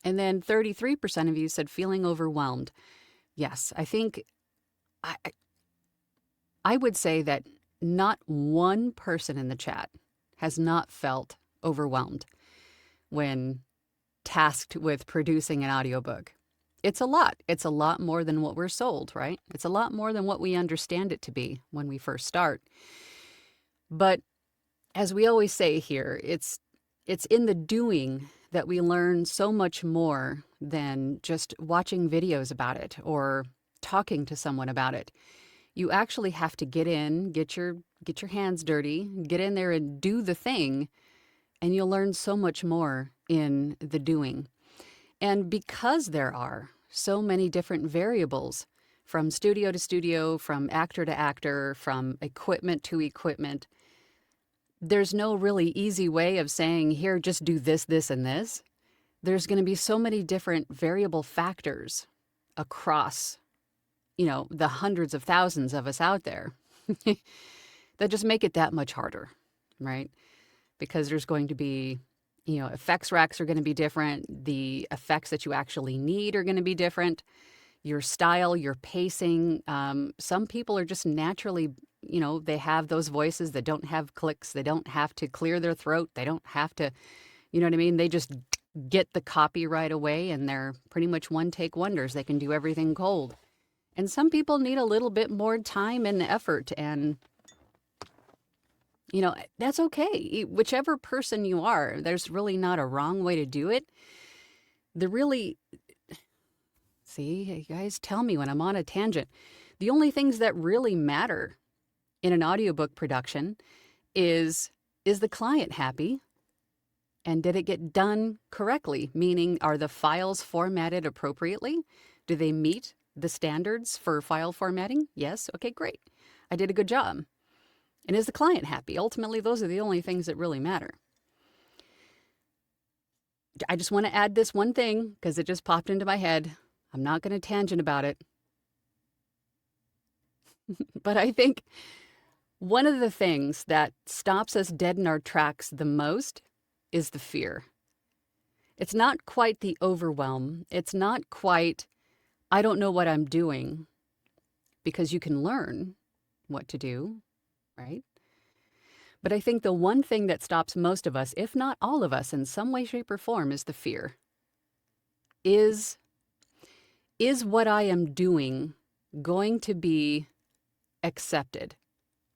And then 33% of you said feeling overwhelmed. Yes, I think I, I would say that not one person in the chat has not felt overwhelmed when tasked with producing an audiobook. It's a lot. It's a lot more than what we're sold, right? It's a lot more than what we understand it to be when we first start. But as we always say here, it's in the doing that we learn so much more than just watching videos about it or talking to someone about it. You actually have to get in, get your hands dirty, get in there and do the thing, and you'll learn so much more in the doing. And because there are so many different variables from studio to studio, from actor to actor, from equipment to equipment, there's no really easy way of saying, here, just do this, this, and this. There's going to be so many different variable factors across, the hundreds of thousands of us out there that just make it that much harder, right? Because there's going to be, effects racks are going to be different. The effects that you actually need are going to be different. Your style, your pacing. Some people are just naturally, they have those voices that don't have clicks. They don't have to clear their throat. They don't have to, you know what I mean? They just get the copy right away and they're pretty much one-take wonders. They can do everything cold. And some people need a little bit more time and effort, and that's okay. Whichever person you are, there's really not a wrong way to do it. See, you guys tell me when I'm on a tangent. The only things that really matter in an audiobook production is the client happy? And did it get done correctly? Meaning, are the files formatted appropriately? Do they meet the standards for file formatting? Yes? Okay, great. I did a good job. And is the client happy? Ultimately, those are the only things that really matter. I just want to add this one thing because it just popped into my head. I'm not going to tangent about it. But I think one of the things that stops us dead in our tracks the most is the fear. It's not quite the overwhelm. It's not quite, I don't know what I'm doing, because you can learn what to do, right? But I think the one thing that stops most of us, if not all of us in some way, shape, or form, is the fear. Is what I am doing going to be accepted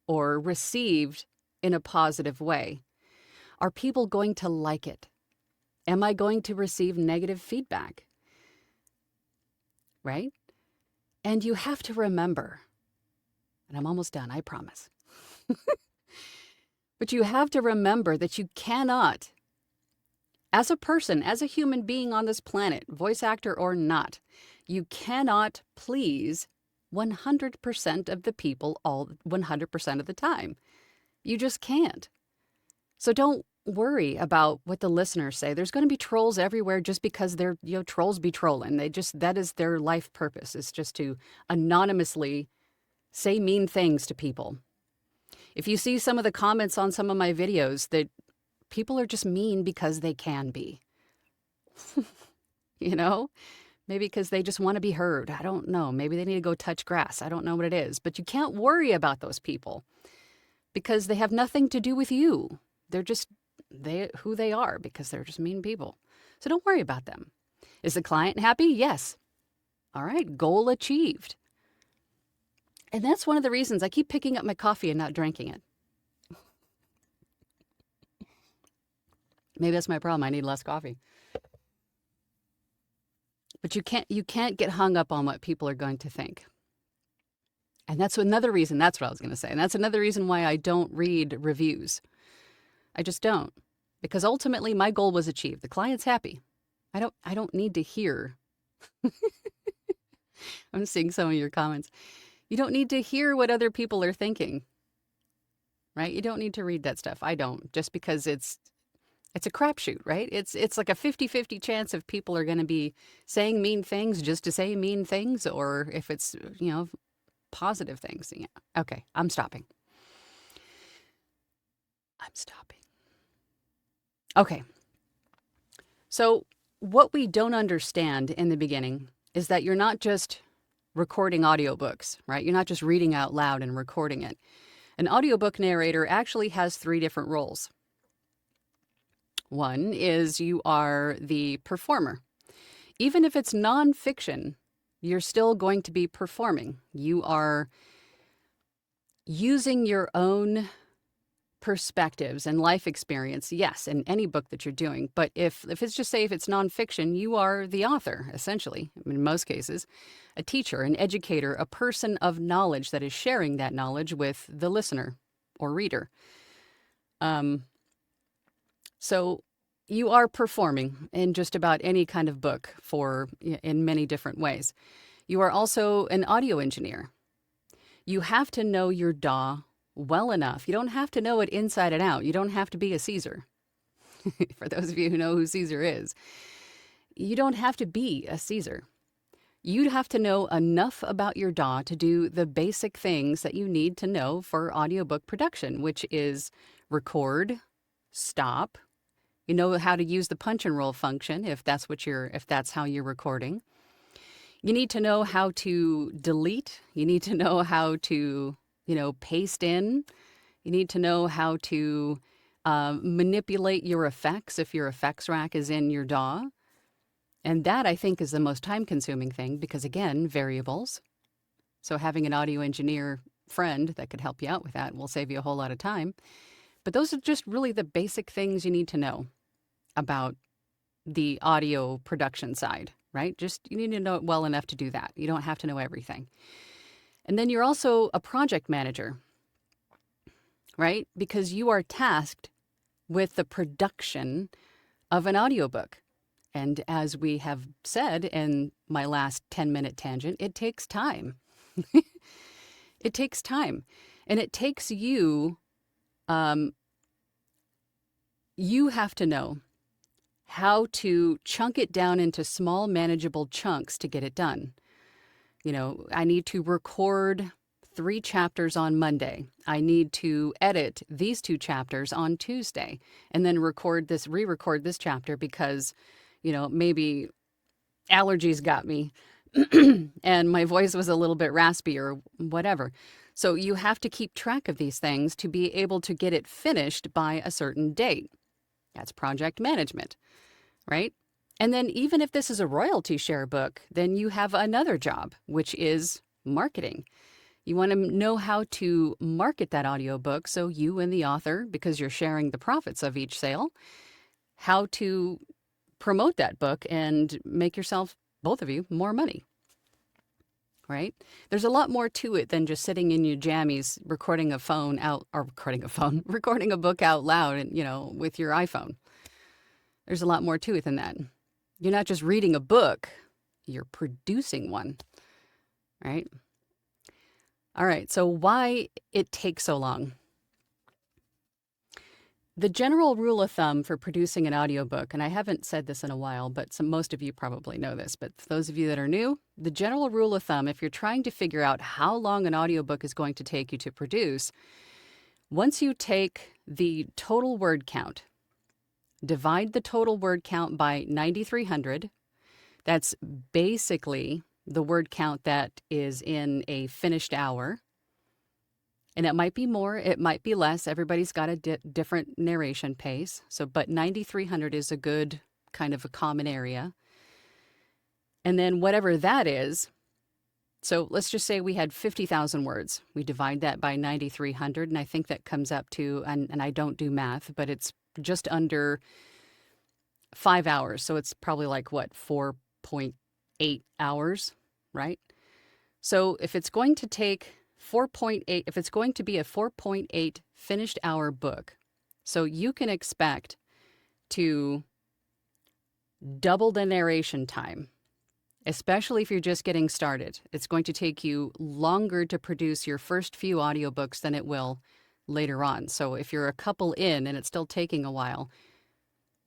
or received in a positive way? Are people going to like it? Am I going to receive negative feedback? Right? And you have to remember, and I'm almost done, I promise. But you have to remember that you cannot, as a person, as a human being on this planet, voice actor or not, you cannot please 100% of the people all 100% of the time. You just can't. So don't worry about what the listeners say. There's going to be trolls everywhere just because they're, trolls be trolling. That is their life purpose, is just to anonymously say mean things to people. If you see some of the comments on some of my videos, that people are just mean because they can be. Maybe because they just want to be heard. I don't know. Maybe they need to go touch grass. I don't know what it is. But you can't worry about those people because they have nothing to do with you. They're just who they are because they're just mean people. So don't worry about them. Is the client happy? Yes. All right. Goal achieved. And that's one of the reasons I keep picking up my coffee and not drinking it. Maybe that's my problem. I need less coffee. But you can't get hung up on what people are going to think. And that's another reason, that's what I was going to say. And that's another reason why I don't read reviews. I just don't. Because ultimately my goal was achieved. The client's happy. I don't need to hear. I'm seeing some of your comments. You don't need to hear what other people are thinking. Right? You don't need to read that stuff. I don't, just because it's a crapshoot, right? It's like a 50-50 chance if people are going to be saying mean things just to say mean things, or if it's, positive things. Yeah. Okay, I'm stopping. Okay. So what we don't understand in the beginning is that you're not just recording audiobooks, right? You're not just reading out loud and recording it. An audiobook narrator actually has 3 different roles. One is you are the performer. Even if it's nonfiction, you're still going to be performing. You are using your own perspectives and life experience, yes, in any book that you're doing. But if it's just, say, if it's nonfiction, you are the author, essentially, in most cases, a teacher, an educator, a person of knowledge that is sharing that knowledge with the listener or reader. So you are performing in just about any kind of book in many different ways. You are also an audio engineer. You have to know your DAW well enough. You don't have to know it inside and out. You don't have to be a Caesar. For those of you who know who Caesar is, you don't have to be a Caesar. You'd have to know enough about your DAW to do the basic things that you need to know for audiobook production, which is record, stop. You know how to use the punch and roll function if that's how you're recording. You need to know how to delete. You need to know how to, paste in. You need to know how to manipulate your effects if your effects rack is in your DAW. And that, I think, is the most time-consuming thing because, again, variables. So having an audio engineer friend that could help you out with that will save you a whole lot of time. But those are just really the basic things you need to know about the audio production side, right? Just you need to know it well enough to do that. You don't have to know everything. And then you're also a project manager, right? Because you are tasked with the production of an audiobook. And as we have said in my last 10-minute tangent, it takes time. It takes time. And it takes you have to know how to chunk it down into small, manageable chunks to get it done. I need to record 3 chapters on Monday. I need to edit these 2 chapters on Tuesday, and then re-record this chapter because, maybe allergies got me and my voice was a little bit raspy or whatever. So you have to keep track of these things to be able to get it finished by a certain date. That's project management, right? And then even if this is a royalty share book, then you have another job, which is marketing. You want to know how to market that audiobook so you and the author, because you're sharing the profits of each sale, how to promote that book and make yourself, both of you, more money, right? There's a lot more to it than just sitting in your jammies recording a book out loud and, with your iPhone. There's a lot more to it than that. You're not just reading a book, you're producing one, right? All right, so why it takes so long? The general rule of thumb for producing an audiobook, and I haven't said this in a while, but most of you probably know this, but for those of you that are new, the general rule of thumb, if you're trying to figure out how long an audiobook is going to take you to produce, once you take the total word count, divide the total word count by 9,300, that's basically the word count that is in a finished hour. And it might be more, it might be less. Everybody's got a different narration pace. But 9,300 is a good kind of a common area. And then whatever that is, so let's just say we had 50,000 words. We divide that by 9,300, and I think that comes up to, and I don't do math, but it's just under 5 hours. So it's probably like, 4.8 hours, right? So if it's going to take 4.8, if it's going to be a 4.8 finished hour book, so you can expect to double the narration time, especially if you're just getting started. It's going to take you longer to produce your first few audiobooks than it will later on. So if you're a couple in and it's still taking a while,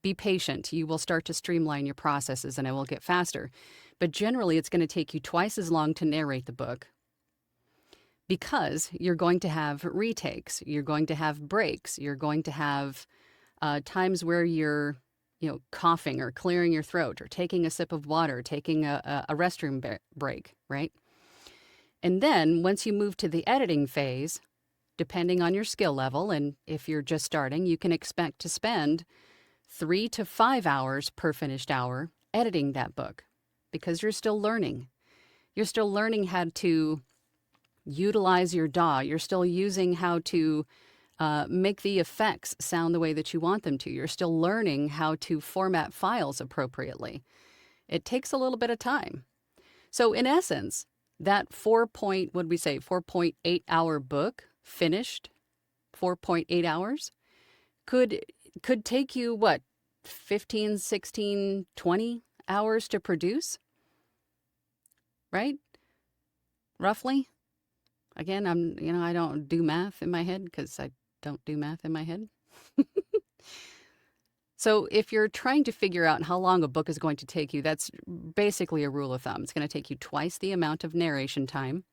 be patient. You will start to streamline your processes and it will get faster. But generally, it's going to take you twice as long to narrate the book because you're going to have retakes, you're going to have breaks, you're going to have times where you're coughing or clearing your throat or taking a sip of water, taking a restroom break, right? And then once you move to the editing phase, depending on your skill level, and if you're just starting, you can expect to spend 3 to 5 hours per finished hour editing that book because you're still learning. You're still learning how to utilize your DAW. You're still using how to make the effects sound the way that you want them to. You're still learning how to format files appropriately. It takes a little bit of time. So in essence, that 4.8 hour book finished, 4.8 hours, could take you, what, 15, 16, 20 hours to produce, right? Roughly. Again, I don't do math in my head because I don't do math in my head. So if you're trying to figure out how long a book is going to take you, that's basically a rule of thumb. It's going to take you twice the amount of narration time,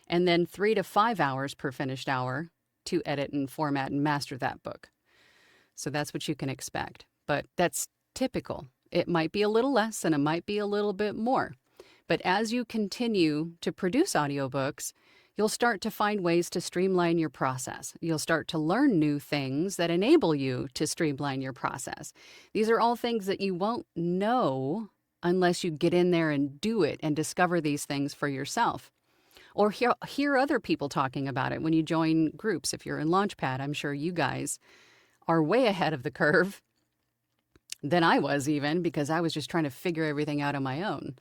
and then 3 to 5 hours per finished hour to edit and format and master that book. So that's what you can expect. But that's typical. It might be a little less and it might be a little bit more. But as you continue to produce audiobooks, you'll start to find ways to streamline your process. You'll start to learn new things that enable you to streamline your process. These are all things that you won't know unless you get in there and do it and discover these things for yourself. Or hear other people talking about it when you join groups. If you're in Launchpad, I'm sure you guys are way ahead of the curve than I was even, because I was just trying to figure everything out on my own.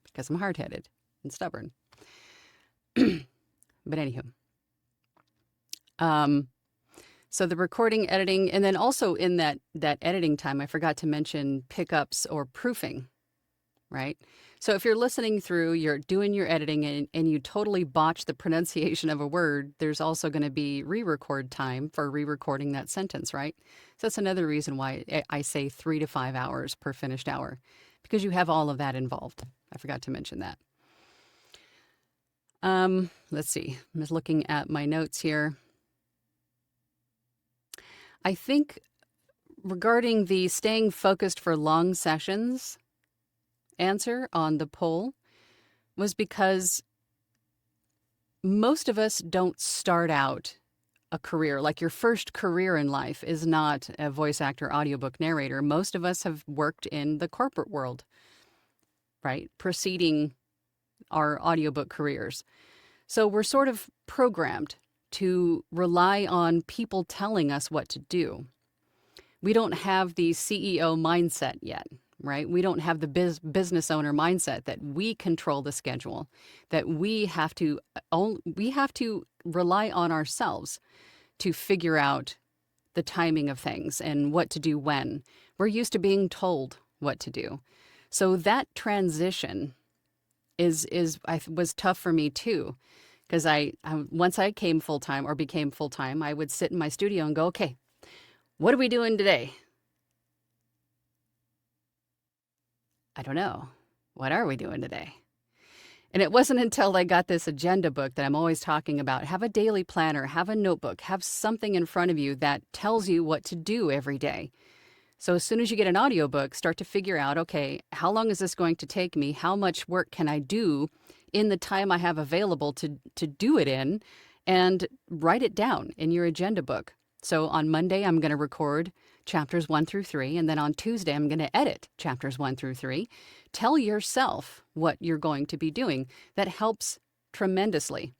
Because I'm hard-headed and stubborn. But anywho. So the recording, editing, and then also in that editing time, I forgot to mention pickups or proofing, right? So if you're listening through, you're doing your editing and you totally botch the pronunciation of a word, there's also going to be re-record time for re-recording that sentence, right? So that's another reason why I say 3 to 5 hours per finished hour, because you have all of that involved. I forgot to mention that. Let's see. I'm just looking at my notes here. I think regarding the staying focused for long sessions answer on the poll was because most of us don't start out a career. Like your first career in life is not a voice actor, audiobook narrator. Most of us have worked in the corporate world, right? Preceding our audiobook careers. So we're sort of programmed to rely on people telling us what to do. We don't have the CEO mindset yet, right? We don't have the business owner mindset that we control the schedule, that we have to rely on ourselves to figure out the timing of things and what to do when. We're used to being told what to do. So that transition was tough for me too, because once I became full-time, I would sit in my studio and go, okay, what are we doing today? I don't know. What are we doing today? And it wasn't until I got this agenda book that I'm always talking about. Have a daily planner, have a notebook, have something in front of you that tells you what to do every day. So as soon as you get an audiobook, start to figure out, okay, how long is this going to take me? How much work can I do in the time I have available to do it in? And write it down in your agenda book. So on Monday, I'm going to record chapters 1 through 3, and then on Tuesday, I'm going to edit chapters 1 through 3. Tell yourself what you're going to be doing. That helps tremendously.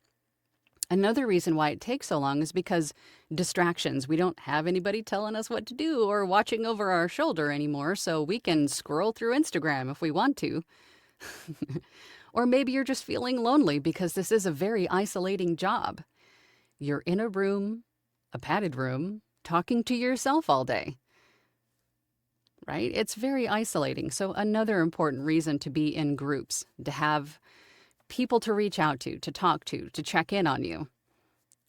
Another reason why it takes so long is because distractions. We don't have anybody telling us what to do or watching over our shoulder anymore, so we can scroll through Instagram if we want to. Or maybe you're just feeling lonely because this is a very isolating job. You're in a room, a padded room, talking to yourself all day, right? It's very isolating. So another important reason to be in groups, to have people to reach out to talk to check in on you,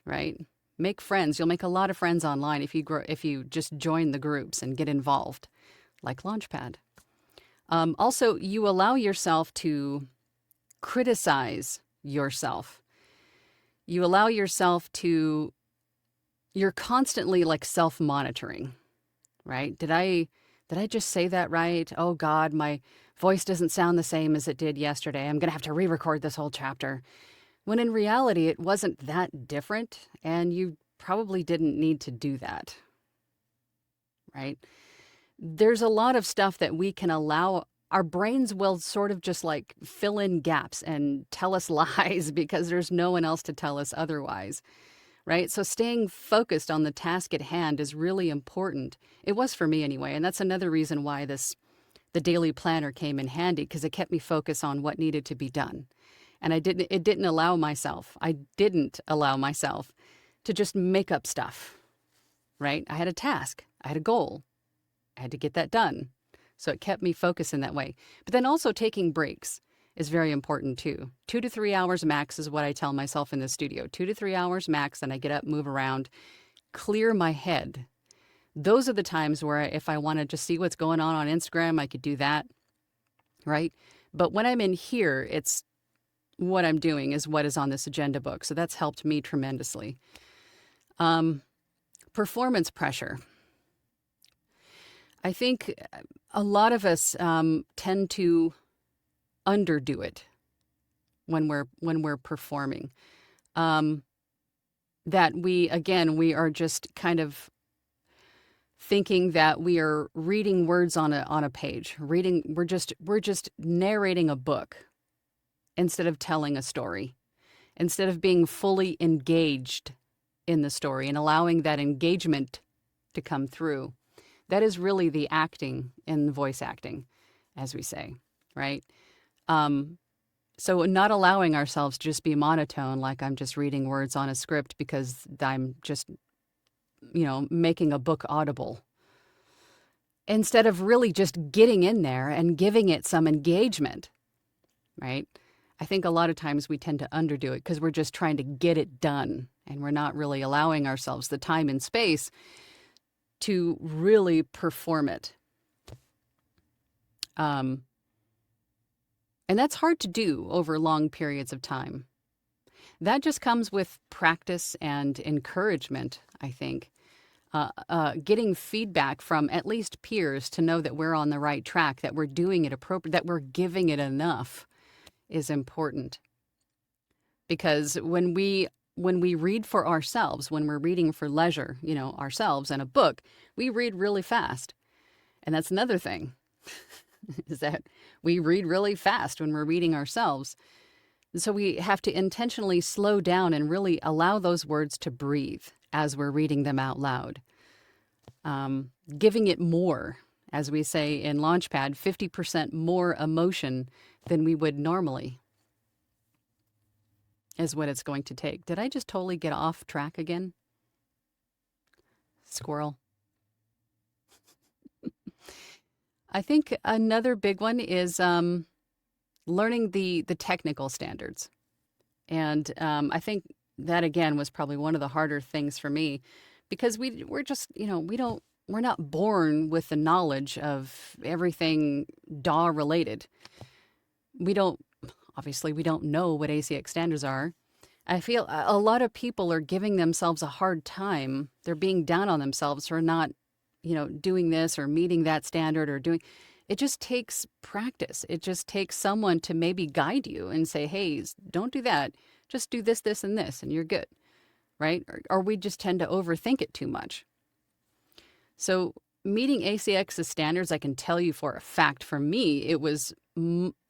right? Make friends. You'll make a lot of friends online if you just join the groups and get involved, like Launchpad. Also, you allow yourself to criticize yourself. You allow yourself to, you're constantly like self-monitoring, right? Did I just say that right? Oh God, my voice doesn't sound the same as it did yesterday. I'm going to have to re-record this whole chapter. When in reality, it wasn't that different, and you probably didn't need to do that, right? There's a lot of stuff that we can allow. Our brains will sort of just like fill in gaps and tell us lies because there's no one else to tell us otherwise, right? So staying focused on the task at hand is really important. It was for me anyway, and that's another reason why the daily planner came in handy, because it kept me focused on what needed to be done. And I didn't allow myself to just make up stuff, right? I had a task, I had a goal, I had to get that done. So it kept me focused in that way. But then also taking breaks is very important too. 2 to 3 hours max is what I tell myself in the studio. 2 to 3 hours max, and I get up, move around, clear my head. Those are the times where if I want to just see what's going on Instagram, I could do that, right? But when I'm in here, it's what I'm doing is what is on this agenda book. So that's helped me tremendously. Performance pressure. I think a lot of us tend to underdo it when we're performing. That we are just kind of thinking that we are reading words on a page. We're just narrating a book instead of telling a story, instead of being fully engaged in the story and allowing that engagement to come through. That is really the acting in voice acting, as we say, right? So not allowing ourselves to just be monotone, like I'm just reading words on a script because I'm just, making a book audible. Instead of really just getting in there and giving it some engagement, right? I think a lot of times we tend to underdo it because we're just trying to get it done and we're not really allowing ourselves the time and space to really perform it. And that's hard to do over long periods of time. That just comes with practice and encouragement, I think. Getting feedback from at least peers to know that we're on the right track, that we're doing it appropriate, that we're giving it enough is important. Because when we read for ourselves, when we're reading for leisure, ourselves and a book, we read really fast. And that's another thing, is that we read really fast when we're reading ourselves. So we have to intentionally slow down and really allow those words to breathe as we're reading them out loud. Giving it more, as we say in Launchpad, 50% more emotion than we would normally is what it's going to take. Did I just totally get off track again? Squirrel. I think another big one is learning the technical standards. And I think that, again, was probably one of the harder things for me because we're just, we're not born with the knowledge of everything DAW related. Obviously, we don't know what ACX standards are. I feel a lot of people are giving themselves a hard time. They're being down on themselves for not, doing this or meeting that standard or doing. It just takes practice. It just takes someone to maybe guide you and say, hey, don't do that. Just do this, this, and this, and you're good, right? Or we just tend to overthink it too much. So meeting ACX's standards, I can tell you for a fact, for me,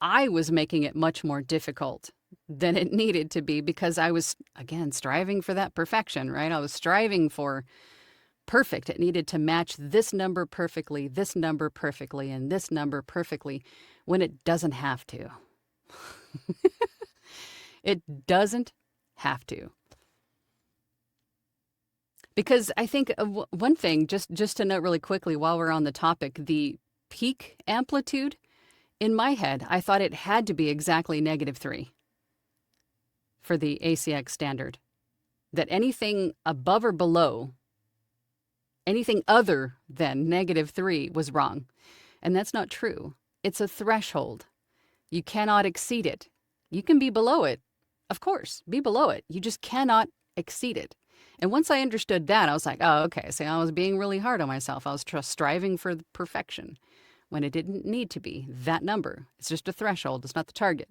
I was making it much more difficult than it needed to be because I was, again, striving for that perfection, right? I was striving for perfect. It needed to match this number perfectly, and this number perfectly, when it doesn't have to. It doesn't have to. Because I think one thing, just to note really quickly while we're on the topic, the peak amplitude, in my head, I thought it had to be exactly -3 for the ACX standard. That anything above or below, anything other than -3 was wrong. And that's not true. It's a threshold. You cannot exceed it. You can be below it. Of course, be below it. You just cannot exceed it. And once I understood that, I was like, oh, okay. So I was being really hard on myself. I was just striving for perfection when it didn't need to be that number. It's just a threshold. It's not the target.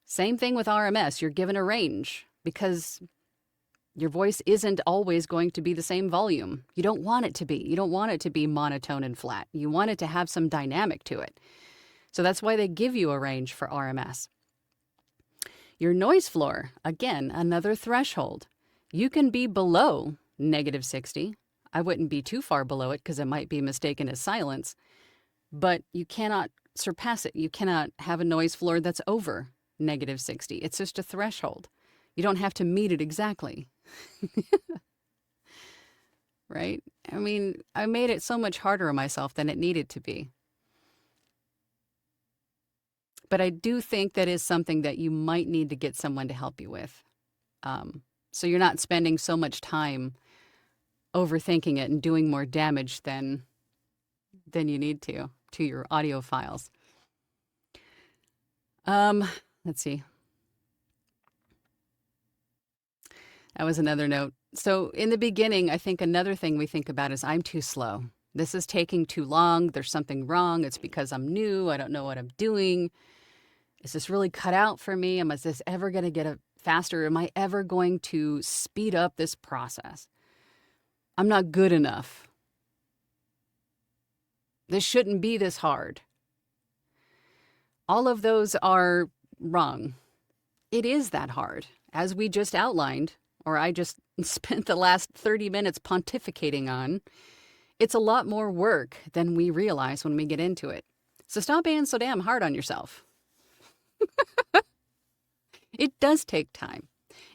Same thing with RMS. You're given a range because your voice isn't always going to be the same volume. You don't want it to be. You don't want it to be monotone and flat. You want it to have some dynamic to it. So that's why they give you a range for RMS. Your noise floor, again, another threshold. You can be below -60. I wouldn't be too far below it because it might be mistaken as silence, but you cannot surpass it. You cannot have a noise floor that's over -60. It's just a threshold. You don't have to meet it exactly. Right? I mean, I made it so much harder on myself than it needed to be. But I do think that is something that you might need to get someone to help you with. So you're not spending so much time overthinking it and doing more damage than you need to your audio files. Let's see. That was another note. So in the beginning, I think another thing we think about is I'm too slow. This is taking too long. There's something wrong. It's because I'm new. I don't know what I'm doing. Is this really cut out for me? Is this ever going to get faster? Am I ever going to speed up this process? I'm not good enough. This shouldn't be this hard. All of those are wrong. It is that hard, as we just outlined, or I just spent the last 30 minutes pontificating on. It's a lot more work than we realize when we get into it. So stop being so damn hard on yourself. It does take time.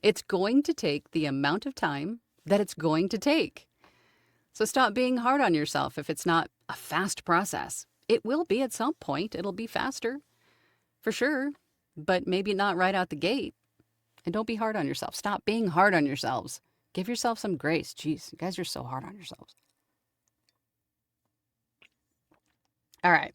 It's going to take the amount of time that it's going to take. So stop being hard on yourself if it's not a fast process. It will be at some point. It'll be faster, for sure, but maybe not right out the gate. And don't be hard on yourself. Stop being hard on yourselves. Give yourself some grace. Jeez, you guys are so hard on yourselves. All right.